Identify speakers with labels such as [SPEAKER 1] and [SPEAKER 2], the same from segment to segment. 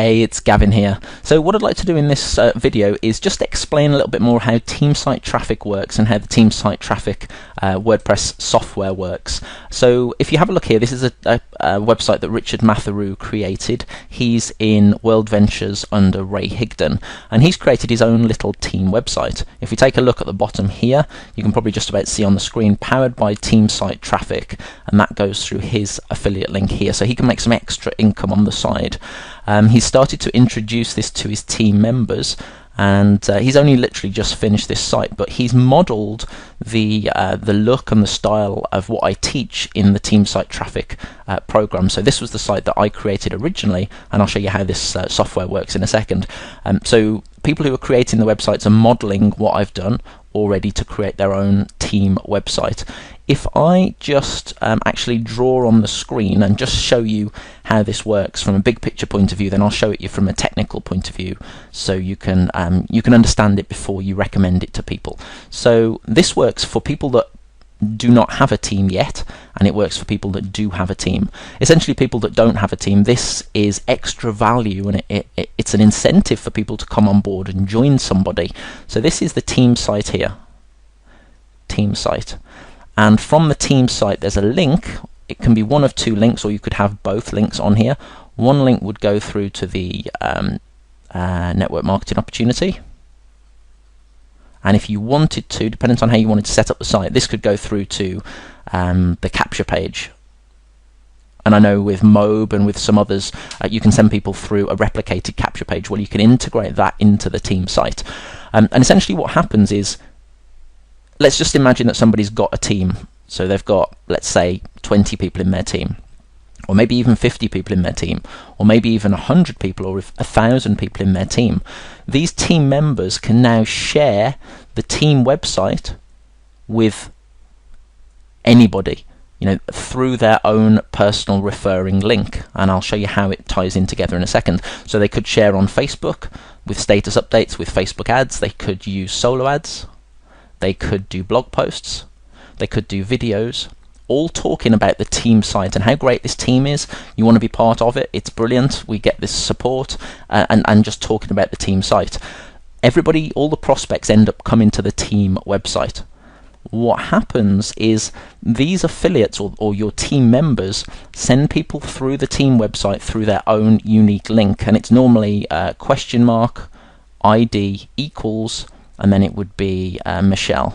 [SPEAKER 1] Hey, it's Gavin here. So what I'd like to do in this video is just explain a little bit more how Team Site Traffic works and how the Team Site Traffic WordPress software works. So if you have a look here, this is a website that Richard Matheru created. He's in World Ventures under Ray Higdon, and he's created his own little team website. If we take a look at the bottom here, you can probably just about see on the screen, powered by Team Site Traffic, and that goes through his affiliate link here, so he can make some extra income on the side. He's started to introduce this to his team members, and he's only literally just finished this site, but he's modeled the look and the style of what I teach in the Team Site Traffic program. So this was the site that I created originally, and I'll show you how this software works in a second. So people who are creating the websites are modeling what I've done already to create their own team website. If I just actually draw on the screen and just show you how this works from a big picture point of view, then I'll show it you from a technical point of view, so you can understand it before you recommend it to people. So this works for people that do not have a team yet, and it works for people that do have a team. Essentially, people that don't have a team, this is extra value, and it's an incentive for people to come on board and join somebody. So this is the team site here, team site. And from the team site, there's a link. It can be one of two links, or you could have both links on here. One link would go through to the network marketing opportunity. And if you wanted to, depending on how you wanted to set up the site, this could go through to the capture page. And I know with Mob and with some others, you can send people through a replicated capture page. Well, you can integrate that into the team site. And essentially what happens is, let's just imagine that somebody's got a team. So they've got, let's say, 20 people in their team, or maybe even 50 people in their team, or maybe even 100 people or 1,000 people in their team. These team members can now share the team website with anybody, through their own personal referring link. And I'll show you how it ties in together in a second. So they could share on Facebook with status updates with Facebook ads. They could use solo ads. They could do blog posts, they could do videos, all talking about the team site and how great this team is. You want to be part of it, it's brilliant, we get this support, and just talking about the team site. Everybody, all the prospects end up coming to the team website. What happens is these affiliates or your team members send people through the team website through their own unique link, and it's normally $ID equals, and then it would be Michelle.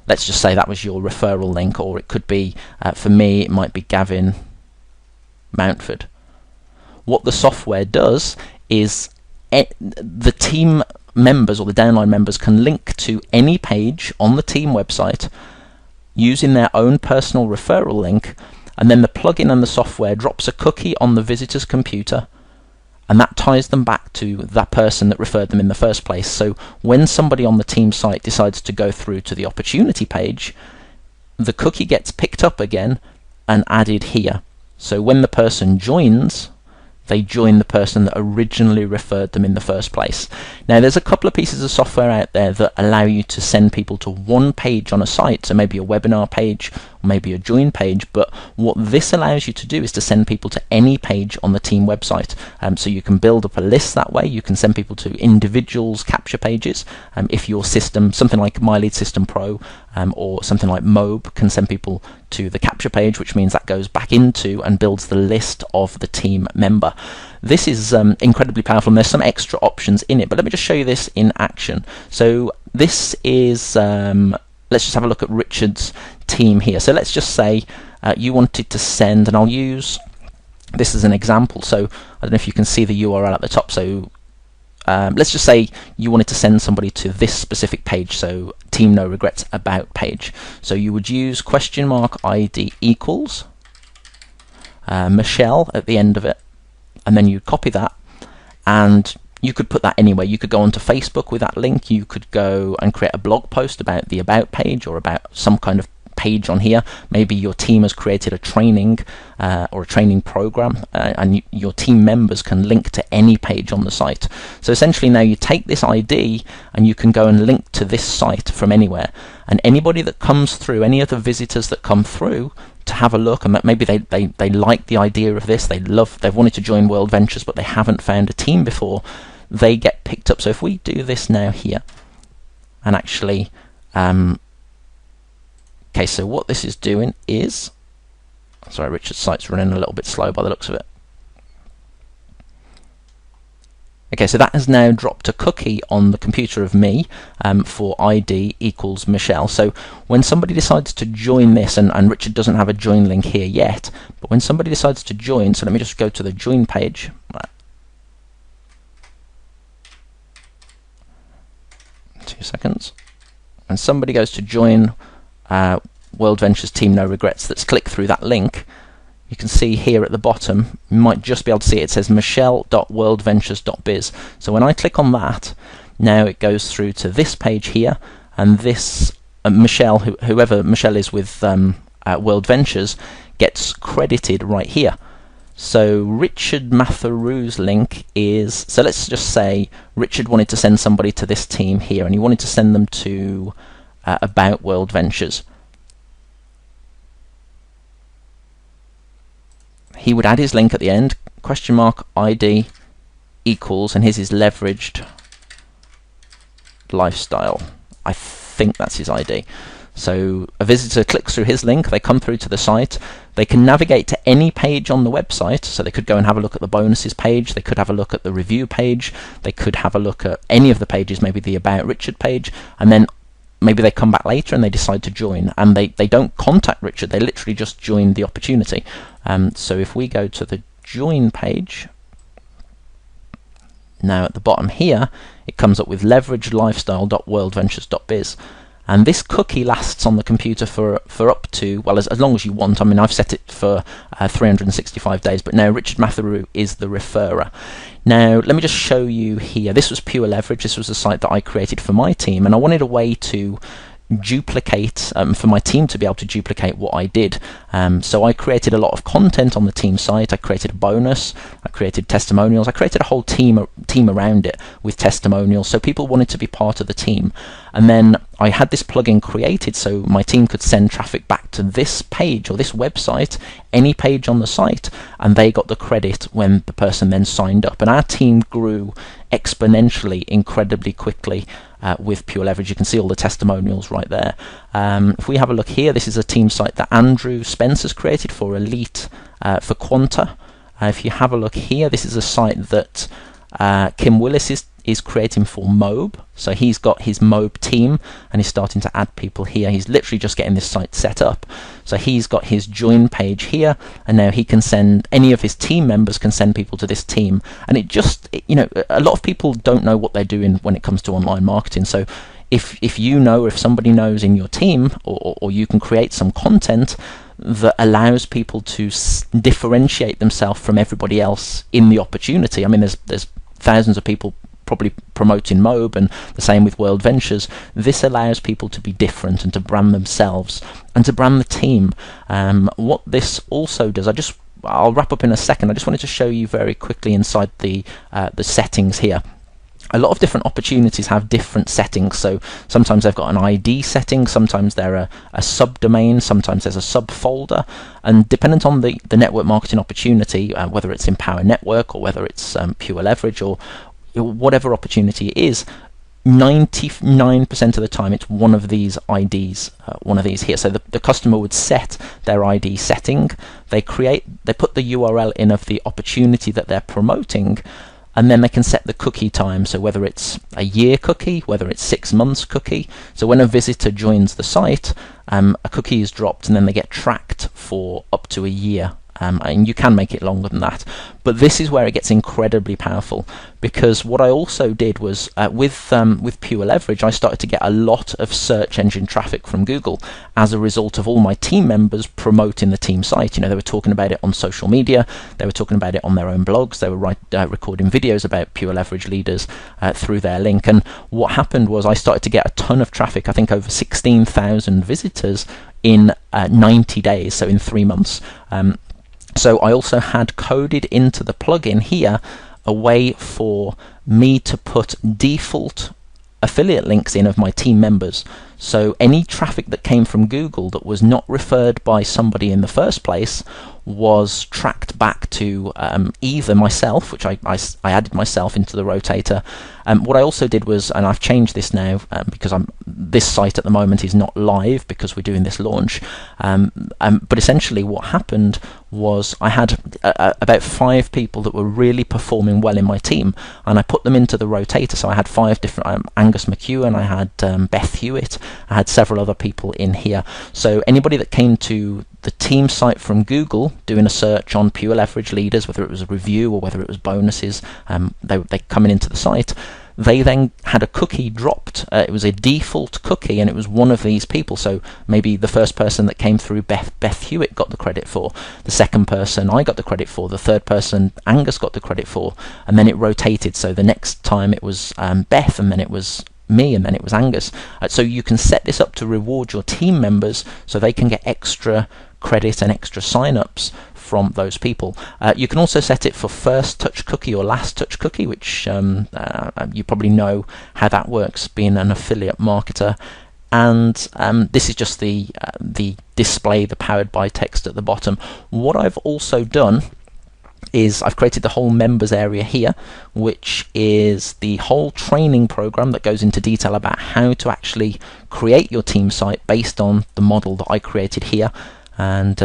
[SPEAKER 1] Let's just say that was your referral link, or it could be, for me, it might be Gavin Mountford. What the software does is the team members or the downline members can link to any page on the team website using their own personal referral link, and then the plugin and the software drops a cookie on the visitor's computer, and that ties them back to that person that referred them in the first place. So when somebody on the team site decides to go through to the opportunity page, the cookie gets picked up again and added here. So when the person joins, they join the person that originally referred them in the first place. Now, there's a couple of pieces of software out there that allow you to send people to one page on a site, so maybe a webinar page or maybe a join page, but what this allows you to do is to send people to any page on the team website. So you can build up a list that way. You can send people to individuals capture pages. If your system, something like My Lead System Pro or something like Mob, can send people to the capture page, which means that goes back into and builds the list of the team member. This is incredibly powerful, and there's some extra options in it, but let me just show you this in action. So this is, let's just have a look at Richard's team here. So let's just say you wanted to send, and I'll use this as an example. So I don't know if you can see the URL at the top. So let's just say you wanted to send somebody to this specific page, so Team No Regrets About page. So you would use $ID equals Michelle at the end of it, and then you'd copy that, and you could put that anywhere. You could go onto Facebook with that link. You could go and create a blog post about the About page or about some kind of page on here. Maybe your team has created a training or a training program, and your team members can link to any page on the site. So essentially now you take this ID and you can go and link to this site from anywhere, and anybody that comes through, any of the visitors that come through, to have a look, and that maybe they like the idea of this, they've wanted to join World Ventures but they haven't found a team before, they get picked up. So if we do this now here, and actually okay, so what this is doing is, sorry, Richard's site's running a little bit slow by the looks of it. Okay, so that has now dropped a cookie on the computer of me for ID equals Michelle. So when somebody decides to join this, and Richard doesn't have a join link here yet, but when somebody decides to join, so let me just go to the join page. 2 seconds. When somebody goes to join World Ventures Team No Regrets that's clicked through that link, you can see here at the bottom, you might just be able to see it says michelle.worldventures.biz. So when I click on that, now it goes through to this page here, and this Michelle, whoever Michelle is with World Ventures, gets credited right here. So Richard Matharu's link is, so let's just say Richard wanted to send somebody to this team here, and he wanted to send them to About World Ventures. He would add his link at the end, $ID equals, and here's his leveraged lifestyle. I think that's his ID. So a visitor clicks through his link, they come through to the site, they can navigate to any page on the website, so they could go and have a look at the bonuses page, they could have a look at the review page, they could have a look at any of the pages, maybe the About Richard page, and then maybe they come back later and they decide to join, and they don't contact Richard, they literally just join the opportunity. So if we go to the join page, now at the bottom here, it comes up with leveragedlifestyle.worldventures.biz. And this cookie lasts on the computer for up to, well, as long as you want. I mean, I've set it for 365 days, but now Richard Matharu is the referrer. Now, let me just show you here. This was Pure Leverage. This was a site that I created for my team, and I wanted a way to duplicate, for my team to be able to duplicate what I did. So I created a lot of content on the team site. I created a bonus, I created testimonials, I created a whole team around it with testimonials, so people wanted to be part of the team. And then I had this plugin created so my team could send traffic back to this page or this website, any page on the site, and they got the credit when the person then signed up. And our team grew exponentially, incredibly quickly with Pure Leverage. You can see all the testimonials right there. If we have a look here, this is a team site that Andrew Spencer's created for Elite, for Quanta. If you have a look here, this is a site that Kim Willis is creating for Mobe. So he's got his Mobe team and he's starting to add people here. He's literally just getting this site set up. So he's got his join page here, and now he can send, any of his team members can send people to this team. And it just, you know, a lot of people don't know what they're doing when it comes to online marketing. So if you know, if somebody knows in your team, or you can create some content that allows people to differentiate themselves from everybody else in the opportunity. I mean, there's thousands of people probably promoting Mobe, and the same with World Ventures. This allows people to be different and to brand themselves and to brand the team. What this also does, I'll wrap up in a second. I just wanted to show you very quickly inside the settings here. A lot of different opportunities have different settings. So sometimes they've got an ID setting, sometimes they're a subdomain, sometimes there's a subfolder, and dependent on the network marketing opportunity, whether it's Empower Network or whether it's Pure Leverage or whatever opportunity it is, 99% of the time it's one of these IDs, one of these here. So the customer would set their ID setting, they put the URL in of the opportunity that they're promoting, and then they can set the cookie time, so whether it's a year cookie, whether it's 6 months cookie. So when a visitor joins the site, a cookie is dropped and then they get tracked for up to a year. And you can make it longer than that. But this is where it gets incredibly powerful, because what I also did was with Pure Leverage, I started to get a lot of search engine traffic from Google as a result of all my team members promoting the team site. You know, they were talking about it on social media, they were talking about it on their own blogs, they were recording videos about Pure Leverage leaders through their link. And what happened was I started to get a ton of traffic, I think over 16,000 visitors in 90 days, so in 3 months. So I also had coded into the plugin here a way for me to put default affiliate links in of my team members. So any traffic that came from Google that was not referred by somebody in the first place was tracked back to either myself, which I added myself into the rotator. What I also did was, and I've changed this now because this site at the moment is not live because we're doing this launch, but essentially what happened was I had about 5 people that were really performing well in my team, and I put them into the rotator. So I had 5 different, Angus McEwen, I had Beth Hewitt, I had several other people in here. So anybody that came to the team site from Google doing a search on Pure Leverage leaders, whether it was a review or whether it was bonuses, they coming into the site, they then had a cookie dropped. It was a default cookie, and it was one of these people. So maybe the first person that came through, Beth Hewitt, got the credit for. The second person I got the credit for. The third person Angus got the credit for. And then it rotated. So the next time it was Beth, and then it was me, and then it was Angus. So you can set this up to reward your team members so they can get extra credit and extra sign-ups from those people. You can also set it for first touch cookie or last touch cookie, which you probably know how that works being an affiliate marketer. And this is just the display, the powered by text at the bottom. What I've also done is I've created the whole members area here, which is the whole training program that goes into detail about how to actually create your team site based on the model that I created here. And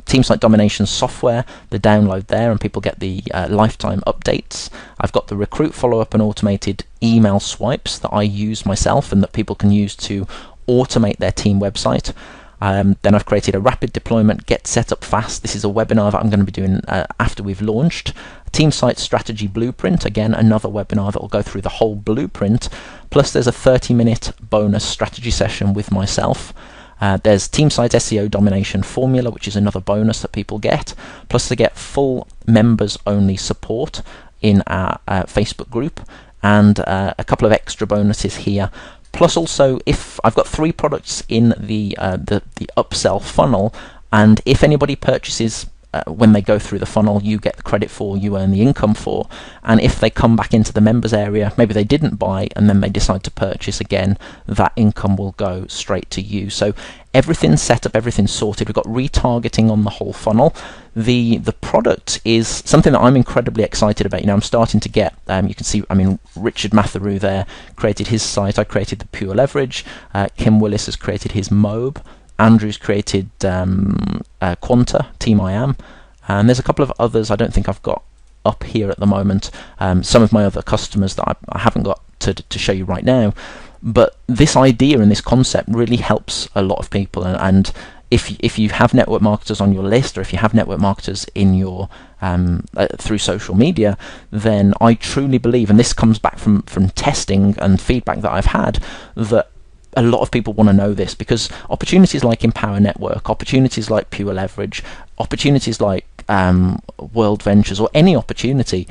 [SPEAKER 1] Team Site Domination software, the download there, and people get the lifetime updates. I've got the recruit, follow-up and automated email swipes that I use myself and that people can use to automate their team website. Then I've created a rapid deployment, get set up fast. This is a webinar that I'm going to be doing after we've launched. Team Site Strategy Blueprint, again another webinar that will go through the whole blueprint. Plus there's a 30-minute bonus strategy session with myself. There's Team Site SEO Domination Formula, which is another bonus that people get. Plus they get full members-only support in our Facebook group, and a couple of extra bonuses here. Plus also, if I've got 3 products in the upsell funnel, and if anybody purchases when they go through the funnel, you get the credit for, you earn the income for. And if they come back into the members area, maybe they didn't buy and then they decide to purchase again, that income will go straight to you. So everything's set up, everything's sorted. We've got retargeting on the whole funnel. The product is something that I'm incredibly excited about. You know, I'm starting to get, you can see, I mean, Richard Matheru there created his site. I created the Pure Leverage. Kim Willis has created his MOB. Andrew's created Quanta, Team I Am, and there's a couple of others I don't think I've got up here at the moment. Some of my other customers that I haven't got to show you right now. But this idea and this concept really helps a lot of people. And if you have network marketers on your list, or if you have network marketers in your through social media, then I truly believe, and this comes back from testing and feedback that I've had, that a lot of people want to know this, because opportunities like Empower Network, opportunities like Pure Leverage, opportunities like World Ventures, or any opportunity,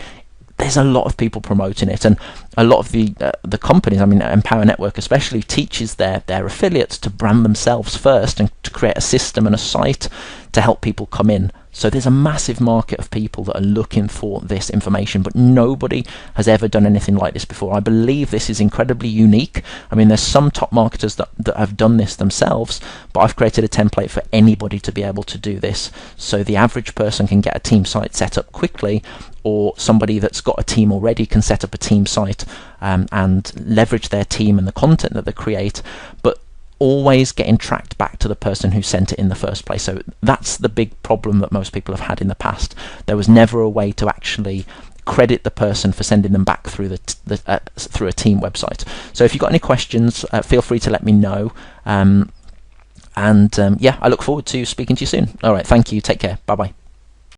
[SPEAKER 1] there's a lot of people promoting it, and a lot of the companies, I mean Empower Network especially, teaches their affiliates to brand themselves first and to create a system and a site to help people come in. So there's a massive market of people that are looking for this information, but nobody has ever done anything like this before. I believe this is incredibly unique. I mean, there's some top marketers that have done this themselves, but I've created a template for anybody to be able to do this. So the average person can get a team site set up quickly, or somebody that's got a team already can set up a team site and leverage their team and the content that they create, but always getting tracked back to the person who sent it in the first place. So that's the big problem that most people have had in the past. There was never a way to actually credit the person for sending them back through through a team website. So if you've got any questions, feel free to let me know. Yeah, I look forward to speaking to you soon. All right, thank you. Take care. Bye bye.